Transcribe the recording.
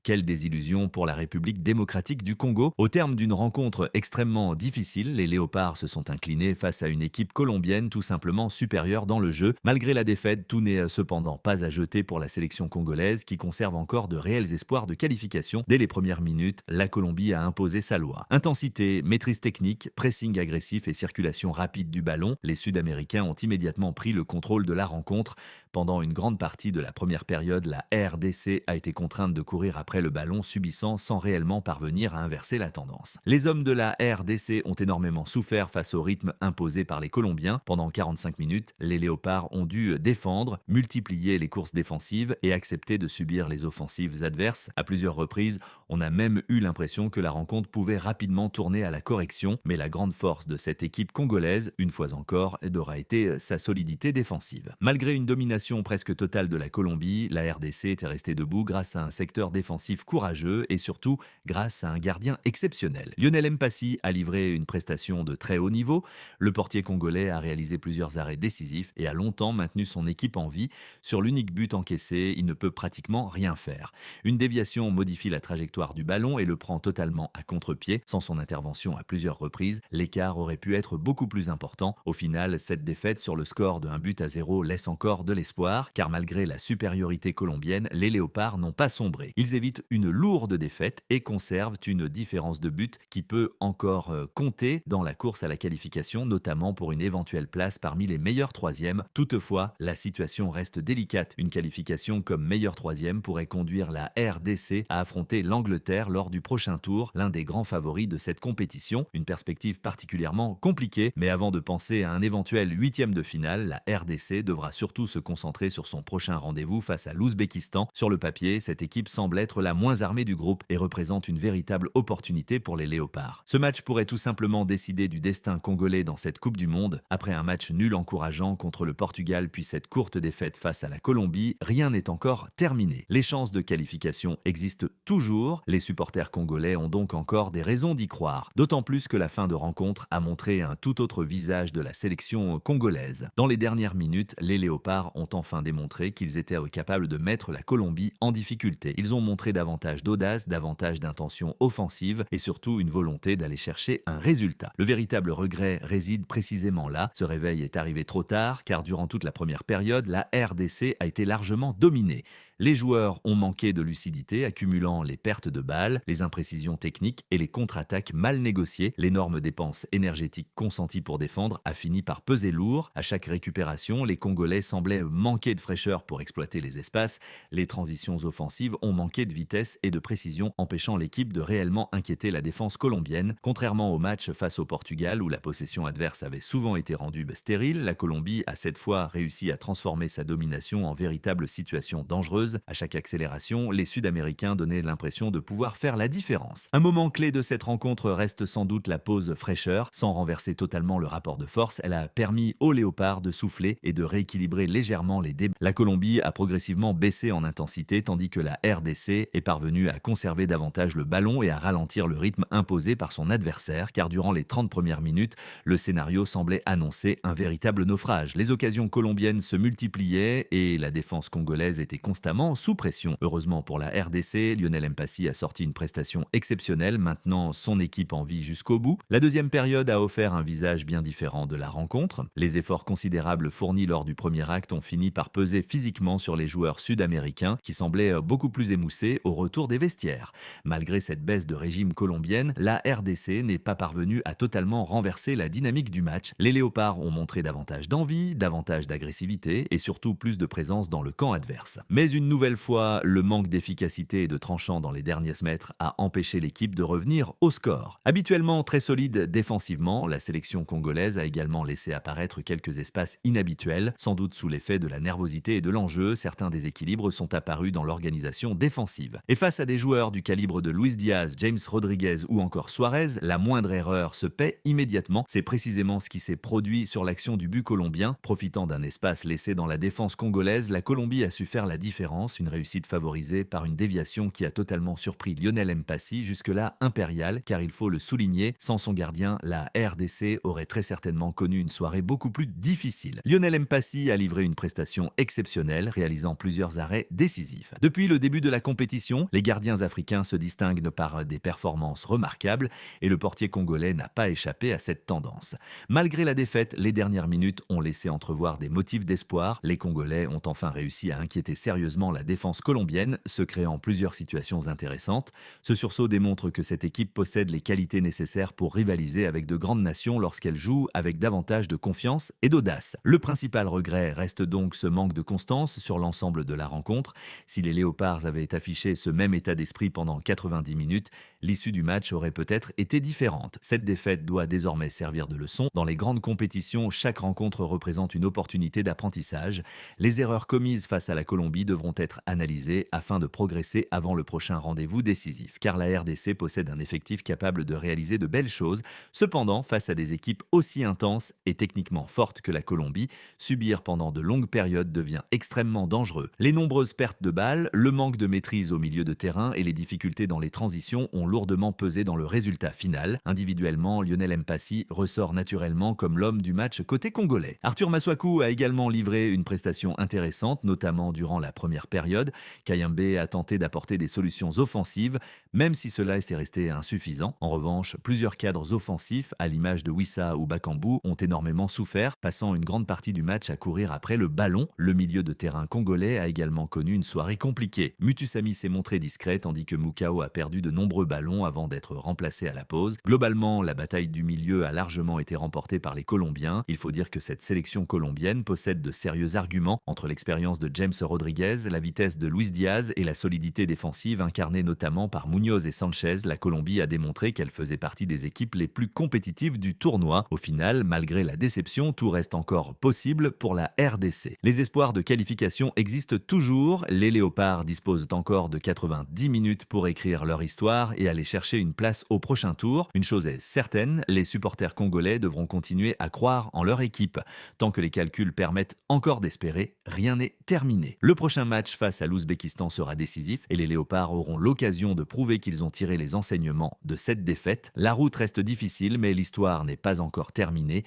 Quelle désillusion pour la République démocratique du Congo. Au terme d'une rencontre extrêmement difficile, les Léopards se sont inclinés face à une équipe colombienne tout simplement supérieure dans le jeu. Malgré la défaite, tout n'est cependant pas à jeter pour la sélection congolaise qui conserve encore de réels espoirs de qualification. Dès les premières minutes, la Colombie a imposé sa loi. Intensité, maîtrise technique, pressing agressif et circulation rapide du ballon, les Sud-Américains ont immédiatement pris le contrôle de la rencontre. Pendant une grande partie de la première période, la RDC a été contrainte de courir après le ballon, subissant sans réellement parvenir à inverser la tendance. Les hommes de la RDC ont énormément souffert face au rythme imposé par les Colombiens. Pendant 45 minutes, les Léopards ont dû défendre, multiplier les courses défensives et accepter de subir les offensives adverses. À plusieurs reprises, on a même eu l'impression que la rencontre pouvait rapidement tourner à la correction, mais la grande force de cette équipe congolaise, une fois encore, aura été sa solidité défensive. Malgré une domination presque totale de la Colombie, la RDC était restée debout grâce à un secteur défensif courageux et surtout grâce à un gardien exceptionnel. Lionel Mpassi a livré une prestation de très haut niveau. Le portier congolais a réalisé plusieurs arrêts décisifs et a longtemps maintenu son équipe en vie. Sur l'unique but encaissé, il ne peut pratiquement rien faire. Une déviation modifie la trajectoire du ballon et le prend totalement à contre-pied. Sans son intervention à plusieurs reprises, l'écart aurait pu être beaucoup plus important. Au final, cette défaite sur le score de 1-0 laisse encore de l'espoir, car malgré la supériorité colombienne, les Léopards n'ont pas sombré. Ils évitent une lourde défaite et conservent une différence de but qui peut encore compter dans la course à la qualification, notamment pour une éventuelle place parmi les meilleurs troisièmes. Toutefois, la situation reste délicate. Une qualification comme meilleur troisième pourrait conduire la RDC à affronter l'Angleterre lors du prochain tour, l'un des grands favoris de cette compétition. Une perspective particulièrement compliquée, mais avant de penser à un éventuel huitième de finale, la RDC devra surtout se concentrer sur son prochain rendez-vous face à l'Ouzbékistan. Sur le papier, cette équipe semble être la moins armée du groupe et représente une véritable opportunité pour les Léopards. Ce match pourrait tout simplement décider du destin congolais dans cette Coupe du Monde. Après un match nul encourageant contre le Portugal puis cette courte défaite face à la Colombie, rien n'est encore terminé. Les chances de qualification existent toujours. Les supporters congolais ont donc encore des raisons d'y croire. D'autant plus que la fin de rencontre a montré un tout autre visage de la sélection congolaise. Dans les dernières minutes, les Léopards ont enfin démontré qu'ils étaient capables de mettre la Colombie en difficulté. Ils ont montré davantage d'audace, davantage d'intention offensive et surtout une volonté d'aller chercher un résultat. Le véritable regret réside précisément là. Ce réveil est arrivé trop tard car durant toute la première période, la RDC a été largement dominée. Les joueurs ont manqué de lucidité, accumulant les pertes de balles, les imprécisions techniques et les contre-attaques mal négociées. L'énorme dépense énergétique consentie pour défendre a fini par peser lourd. À chaque récupération, les Congolais semblaient manquer de fraîcheur pour exploiter les espaces. Les transitions offensives ont manqué de vitesse et de précision, empêchant l'équipe de réellement inquiéter la défense colombienne. Contrairement au match face au Portugal, où la possession adverse avait souvent été rendue stérile, la Colombie a cette fois réussi à transformer sa domination en véritable situation dangereuse. À chaque accélération, les Sud-Américains donnaient l'impression de pouvoir faire la différence. Un moment clé de cette rencontre reste sans doute la pause fraîcheur. Sans renverser totalement le rapport de force, elle a permis aux Léopards de souffler et de rééquilibrer légèrement les débats. La Colombie a progressivement baissé en intensité, tandis que la RDC est parvenue à conserver davantage le ballon et à ralentir le rythme imposé par son adversaire, car durant les 30 premières minutes, le scénario semblait annoncer un véritable naufrage. Les occasions colombiennes se multipliaient et la défense congolaise était constamment sous pression. Heureusement pour la RDC, Lionel Mpassi a sorti une prestation exceptionnelle, maintenant son équipe en vie jusqu'au bout. La deuxième période a offert un visage bien différent de la rencontre. Les efforts considérables fournis lors du premier acte ont fini par peser physiquement sur les joueurs sud-américains qui semblaient beaucoup plus émoussés au retour des vestiaires. Malgré cette baisse de régime colombienne, la RDC n'est pas parvenue à totalement renverser la dynamique du match. Les Léopards ont montré davantage d'envie, davantage d'agressivité et surtout plus de présence dans le camp adverse. Mais une nouvelle fois, le manque d'efficacité et de tranchant dans les derniers mètres a empêché l'équipe de revenir au score. Habituellement très solide défensivement, la sélection congolaise a également laissé apparaître quelques espaces inhabituels. Sans doute sous l'effet de la nervosité et de l'enjeu, certains déséquilibres sont apparus dans l'organisation défensive. Et face à des joueurs du calibre de Luis Diaz, James Rodriguez ou encore Suarez, la moindre erreur se paie immédiatement. C'est précisément ce qui s'est produit sur l'action du but colombien. Profitant d'un espace laissé dans la défense congolaise, la Colombie a su faire la différence différence, une réussite favorisée par une déviation qui a totalement surpris Lionel Mpassi, jusque-là impérial, car il faut le souligner, sans son gardien, la RDC aurait très certainement connu une soirée beaucoup plus difficile. Lionel Mpassi a livré une prestation exceptionnelle, réalisant plusieurs arrêts décisifs. Depuis le début de la compétition, les gardiens africains se distinguent par des performances remarquables et le portier congolais n'a pas échappé à cette tendance. Malgré la défaite, les dernières minutes ont laissé entrevoir des motifs d'espoir. Les Congolais ont enfin réussi à inquiéter sérieusement la défense colombienne, se créant plusieurs situations intéressantes. Ce sursaut démontre que cette équipe possède les qualités nécessaires pour rivaliser avec de grandes nations lorsqu'elle joue avec davantage de confiance et d'audace. Le principal regret reste donc ce manque de constance sur l'ensemble de la rencontre. Si les Léopards avaient affiché ce même état d'esprit pendant 90 minutes, l'issue du match aurait peut-être été différente. Cette défaite doit désormais servir de leçon. Dans les grandes compétitions, chaque rencontre représente une opportunité d'apprentissage. Les erreurs commises face à la Colombie devront être analysées afin de progresser avant le prochain rendez-vous décisif, car la RDC possède un effectif capable de réaliser de belles choses. Cependant, face à des équipes aussi intenses et techniquement fortes que la Colombie, subir pendant de longues périodes devient extrêmement dangereux. Les nombreuses pertes de balles, le manque de maîtrise au milieu de terrain et les difficultés dans les transitions ont lourdement pesé dans le résultat final. Individuellement, Lionel Mpassi ressort naturellement comme l'homme du match côté congolais. Arthur Masuaku a également livré une prestation intéressante, notamment durant la première période. Kayembe a tenté d'apporter des solutions offensives, même si cela était resté insuffisant. En revanche, plusieurs cadres offensifs, à l'image de Wissa ou Bakambu, ont énormément souffert, passant une grande partie du match à courir après le ballon. Le milieu de terrain congolais a également connu une soirée compliquée. Mutusami s'est montré discret, tandis que Mukao a perdu de nombreux ballons avant d'être remplacé à la pause. Globalement, la bataille du milieu a largement été remportée par les Colombiens. Il faut dire que cette sélection colombienne possède de sérieux arguments entre l'expérience de James Rodriguez, la vitesse de Luis Diaz et la solidité défensive incarnée notamment par Munoz et Sanchez. La Colombie a démontré qu'elle faisait partie des équipes les plus compétitives du tournoi. Au final, malgré la déception, tout reste encore possible pour la RDC. Les espoirs de qualification existent toujours. Les Léopards disposent encore de 90 minutes pour écrire leur histoire et aller chercher une place au prochain tour. Une chose est certaine, les supporters congolais devront continuer à croire en leur équipe. Tant que les calculs permettent encore d'espérer, rien n'est terminé. Le prochain match face à l'Ouzbékistan sera décisif et les Léopards auront l'occasion de prouver qu'ils ont tiré les enseignements de cette défaite. La route reste difficile, mais l'histoire n'est pas encore terminée.